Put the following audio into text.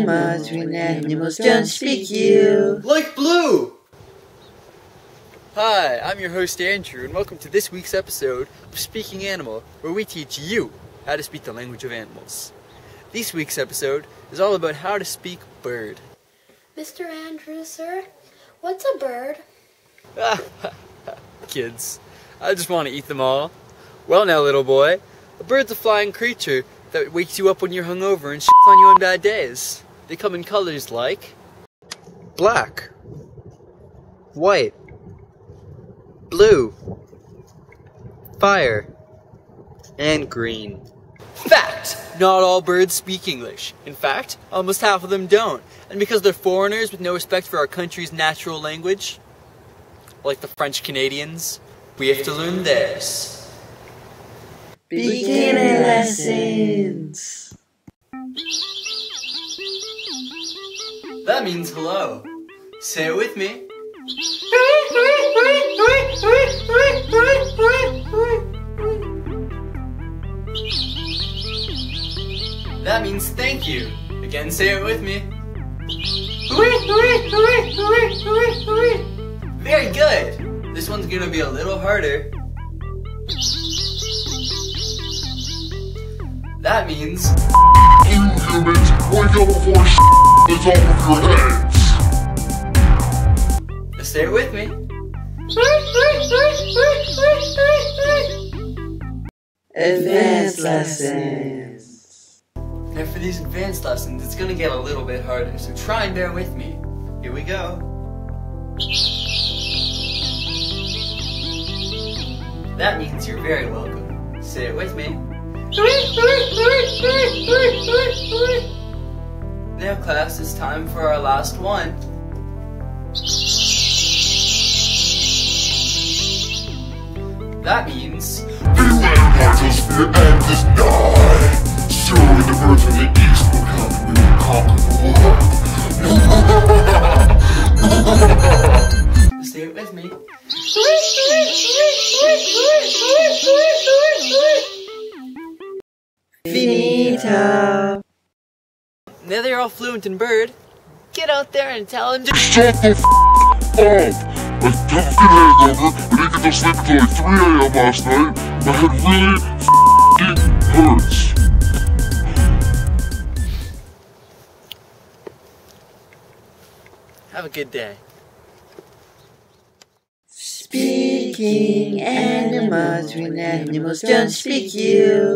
animals when animals don't speak you. Like blue! Hi, I'm your host Andrew, and welcome to this week's episode of Speaking Animal, where we teach you how to speak the language of animals. This week's episode is all about how to speak bird. Mr. Andrew, sir, what's a bird? Kids, I just want to eat them all. Well now, little boy, a bird's a flying creature that wakes you up when you're hungover and shits on you on bad days. They come in colors like black, white, blue, fire, and green. Fact! Not all birds speak English. In fact, almost half of them don't. And because they're foreigners with no respect for our country's natural language, like the French Canadians, we have to learn theirs. Beginner lessons. That means hello. Say it with me. That means thank you. Again, say it with me. Very good. This one's gonna be a little harder. That means you humans, wake up before is over your heads. Say it with me. Advanced lessons. Now for these advanced lessons, it's gonna get a little bit harder, so try and bear with me. Here we go. That means you're very welcome. Say it with me. Now class, it's time for our last one. That means Just fear and just die. Surely the birds of the east will come and we will conquer the world. say it with me. Finito. Now they're all fluent in bird. Get out there and tell them to Shut the f*** up! I have a hangover, I didn't get to sleep until like 3 a.m. last night. My head really f***ing hurts. have a good day. Speaking animals when animals don't speak you.